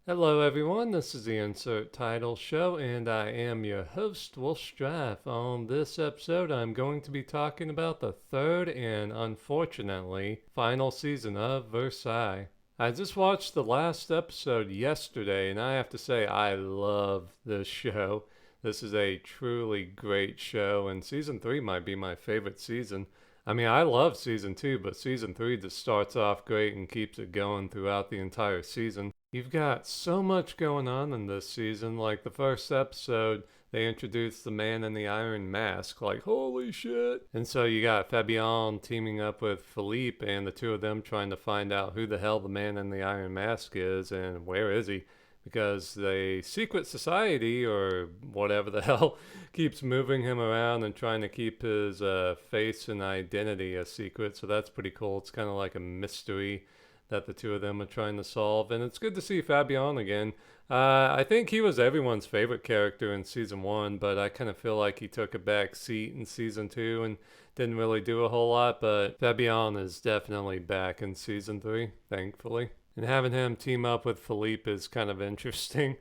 Hello, everyone. This is the Insert Title Show, and I am your host, Will Straff. On this episode, I'm going to be talking about the third and unfortunately final season of Versailles. I just watched the last episode yesterday, and I have to say, I love this show. This is a truly great show, and season 3 might be my favorite season. I mean, I love season 2, but season 3 just starts off great and keeps it going throughout the entire season. You've got so much going on in this season. Like the first episode, they introduced the man in the iron mask. Like, holy shit. And so you got Fabian teaming up with Philippe and the two of them trying to find out who the hell the man in the iron mask is and where is he. Because the secret society or whatever the hell keeps moving him around and trying to keep his face and identity a secret. So that's pretty cool. It's kind of like a mystery that the two of them are trying to solve. And it's good to see Fabian again. I think he was everyone's favorite character in season 1, but I kind of feel like he took a back seat in season 2 and didn't really do a whole lot. But Fabian is definitely back in season 3, thankfully. And having him team up with Philippe is kind of interesting.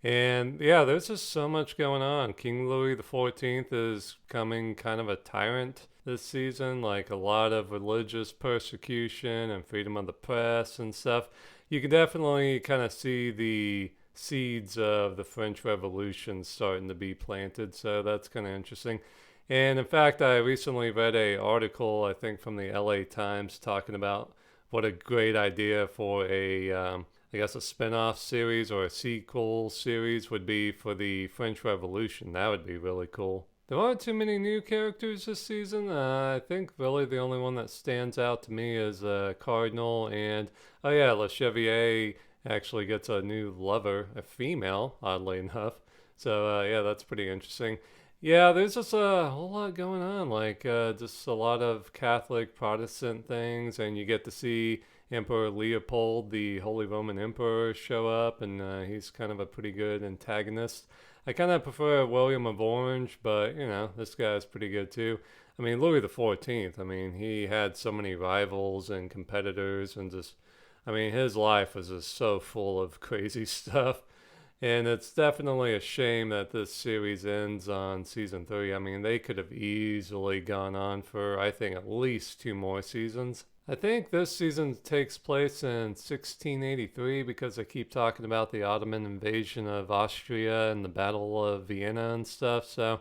And yeah, there's just so much going on. King Louis XIV is becoming kind of a tyrant this season, like a lot of religious persecution and freedom of the press and stuff. You can definitely kind of see the seeds of the French Revolution starting to be planted, so that's kind of interesting. And in fact, I recently read a article, I think from the LA Times, talking about what a great idea for I guess a spin-off series or a sequel series would be for the French Revolution. That would be really cool. There aren't too many new characters this season. I think really the only one that stands out to me is Cardinal, and oh yeah, Le Chevalier actually gets a new lover, a female, oddly enough. So yeah, that's pretty interesting. Yeah, there's just a whole lot going on, like just a lot of Catholic Protestant things, and you get to see Emperor Leopold, the Holy Roman Emperor, show up, and he's kind of a pretty good antagonist. I kind of prefer William of Orange, but you know, this guy's pretty good too. I mean, Louis XIV, I mean, he had so many rivals and competitors, and just, I mean, his life was just so full of crazy stuff. And it's definitely a shame that this series ends on season 3. I mean, they could have easily gone on for, I think, at least 2 more seasons. I think this season takes place in 1683 because I keep talking about the Ottoman invasion of Austria and the Battle of Vienna and stuff. So,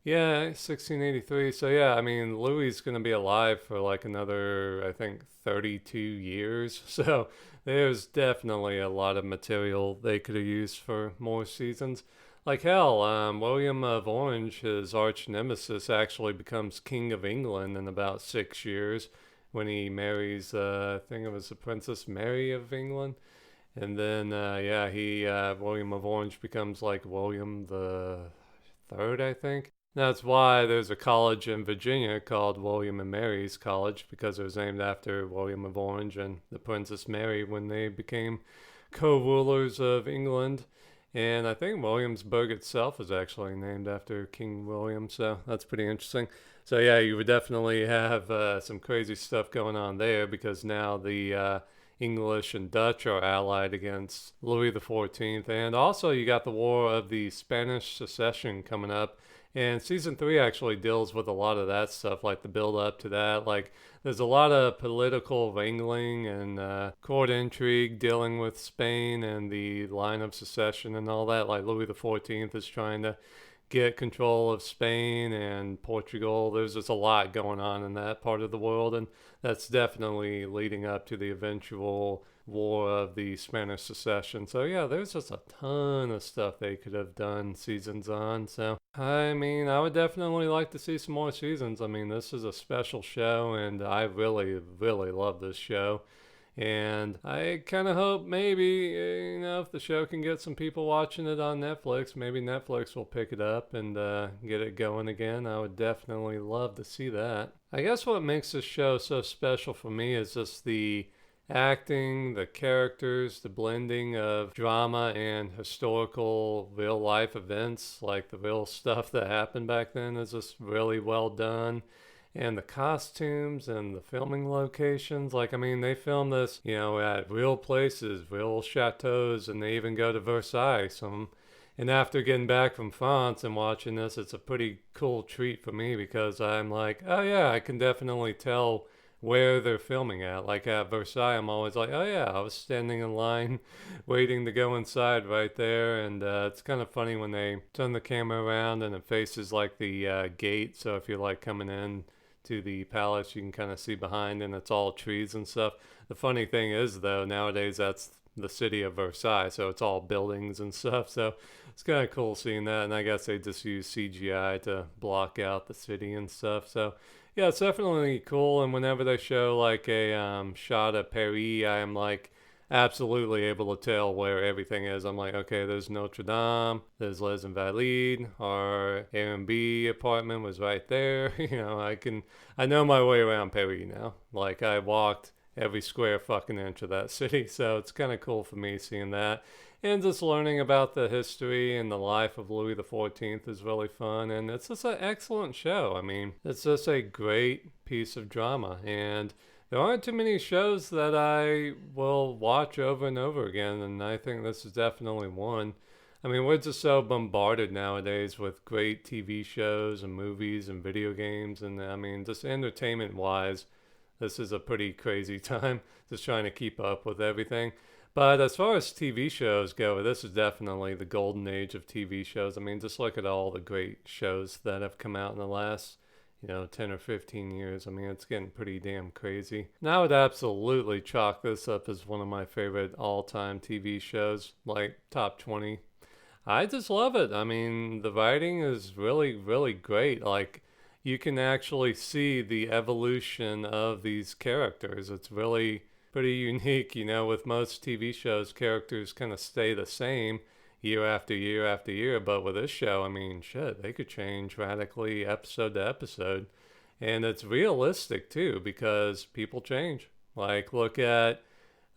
yeah, 1683. So, yeah, I mean, Louis is going to be alive for like another, I think, 32 years. So, there's definitely a lot of material they could have used for more seasons. Like hell, William of Orange, his arch nemesis, actually becomes King of England in about 6 years when he marries, I think it was the Princess Mary of England. And then, yeah, William of Orange becomes like William the Third, I think. That's why there's a college in Virginia called William and Mary's College because it was named after William of Orange and the Princess Mary when they became co-rulers of England. And I think Williamsburg itself is actually named after King William, so that's pretty interesting. So yeah, you would definitely have some crazy stuff going on there because now the English and Dutch are allied against Louis XIV, and also you got the War of the Spanish Succession coming up. And season 3 actually deals with a lot of that stuff, like the build up to that. Like, there's a lot of political wrangling and court intrigue dealing with Spain and the line of succession and all that. Like, Louis XIV is trying to get control of Spain and Portugal. There's just a lot going on in that part of the world, and that's definitely leading up to the eventual War of the Spanish Succession. So yeah, there's just a ton of stuff they could have done seasons on. So I mean, I would definitely like to see some more seasons. I mean, this is a special show, and I really, really love this show. And I kind of hope maybe, if the show can get some people watching it on Netflix, maybe Netflix will pick it up and get it going again. I would definitely love to see that. I guess what makes this show so special for me is just the acting, the characters, the blending of drama and historical real life events, like the real stuff that happened back then, is just really well done. and the costumes and the filming locations. Like, I mean, they film this, at real places, real chateaus, and they even go to Versailles. And after getting back from France and watching this, it's a pretty cool treat for me because I'm like, oh yeah, I can definitely tell where they're filming at. Like at Versailles, I'm always like, oh yeah, I was standing in line waiting to go inside right there. And it's kind of funny when they turn the camera around and it faces like the gate. So if you're like coming in to the palace, you can kind of see behind and it's all trees and stuff. The funny thing is though, nowadays that's the city of Versailles, so it's all buildings and stuff. So it's kind of cool seeing that. And I guess they just use CGI to block out the city and stuff. So yeah, it's definitely cool. And whenever they show like a shot of Paris, I am like absolutely able to tell where everything is. I'm like, okay, there's Notre Dame, there's Les Invalides, our Airbnb apartment was right there. I know my way around Paris now. Like I walked every square fucking inch of that city. So it's kind of cool for me seeing that. And just learning about the history and the life of Louis XIV is really fun. And it's just an excellent show. I mean, it's just a great piece of drama. And there aren't too many shows that I will watch over and over again. And I think this is definitely one. I mean, we're just so bombarded nowadays with great TV shows and movies and video games. And I mean, just entertainment wise, this is a pretty crazy time just trying to keep up with everything. But as far as TV shows go, this is definitely the golden age of TV shows. I mean, just look at all the great shows that have come out in the last, 10 or 15 years. I mean, it's getting pretty damn crazy. And I would absolutely chalk this up as one of my favorite all-time TV shows, like top 20. I just love it. I mean, the writing is really, really great. Like, you can actually see the evolution of these characters. It's really pretty unique. With most TV shows, characters kind of stay the same year after year after year. But with this show, I mean, shit, they could change radically episode to episode. And it's realistic too, because people change. Like, look at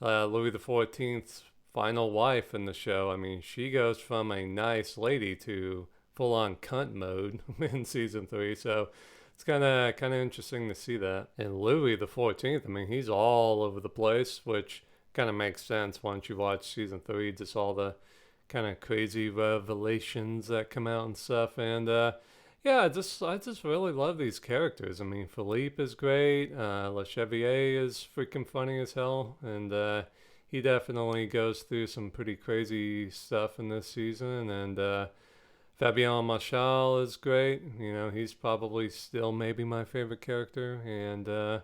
Louis XIV's final wife in the show. I mean, she goes from a nice lady to full-on cunt mode in season 3. So it's kind of interesting to see that. And Louis XIV, I mean, he's all over the place, which kind of makes sense once you watch season 3. Just all the kind of crazy revelations that come out and stuff. And yeah, I just really love these characters. I mean, Philippe is great. Le Chevalier is freaking funny as hell, and he definitely goes through some pretty crazy stuff in this season. And Fabien Marchal is great. He's probably still maybe my favorite character. And,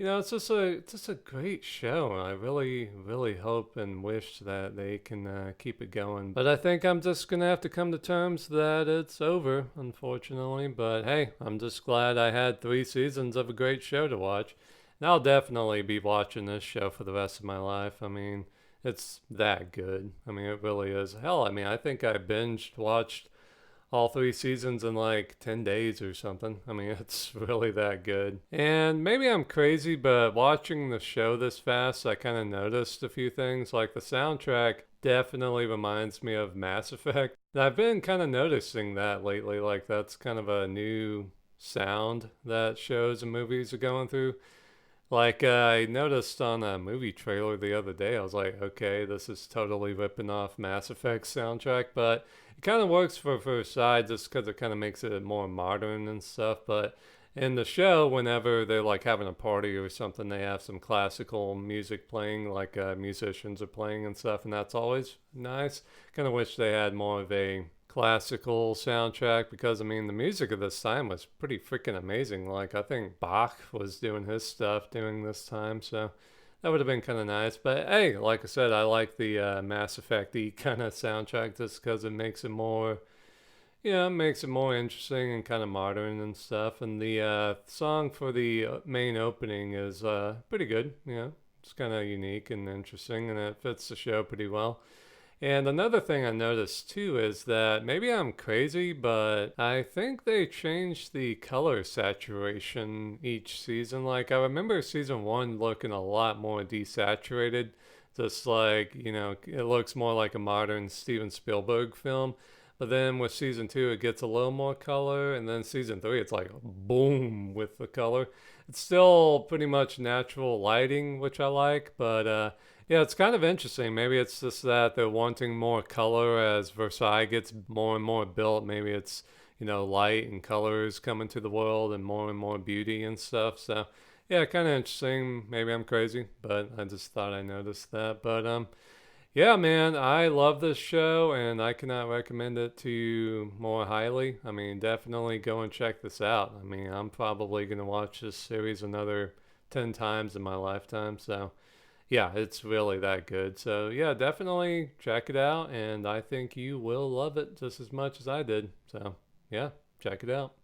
it's just a great show. I really, really hope and wish that they can keep it going. But I think I'm just going to have to come to terms that it's over, unfortunately. But hey, I'm just glad I had 3 seasons of a great show to watch. And I'll definitely be watching this show for the rest of my life. I mean, it's that good. I mean, it really is. Hell, I mean, I think I watched all 3 seasons in like 10 days or something. I mean, it's really that good. And maybe I'm crazy, but watching the show this fast, I kind of noticed a few things. Like the soundtrack definitely reminds me of Mass Effect. And I've been kind of noticing that lately. Like that's kind of a new sound that shows and movies are going through. Like I noticed on a movie trailer the other day, I was like, okay, this is totally ripping off Mass Effect soundtrack, but it kind of works for Versailles just because it kind of makes it more modern and stuff. But in the show, whenever they're like having a party or something, they have some classical music playing, like musicians are playing and stuff, and that's always nice. Kind of wish they had more of a classical soundtrack because I mean the music of this time was pretty freaking amazing. Like I think Bach was doing his stuff during this time, so that would have been kind of nice. But hey, like I said, I like the Mass Effect-y kind of soundtrack just because it makes it more, makes it more interesting and kind of modern and stuff. And the song for the main opening is pretty good. It's kind of unique and interesting, and it fits the show pretty well. And another thing I noticed too is that maybe I'm crazy, but I think they changed the color saturation each season. Like I remember season 1 looking a lot more desaturated, just like, it looks more like a modern Steven Spielberg film. But then with season 2, it gets a little more color, and then season 3, it's like boom with the color. It's still pretty much natural lighting, which I like, but yeah, it's kind of interesting. Maybe it's just that they're wanting more color as Versailles gets more and more built. Maybe it's, light and colors coming to the world and more beauty and stuff. So, yeah, kind of interesting. Maybe I'm crazy, but I just thought I noticed that. But yeah, man, I love this show and I cannot recommend it to you more highly. I mean, definitely go and check this out. I mean, I'm probably going to watch this series another 10 times in my lifetime. So, yeah, it's really that good. So, yeah, definitely check it out. And I think you will love it just as much as I did. So, yeah, check it out.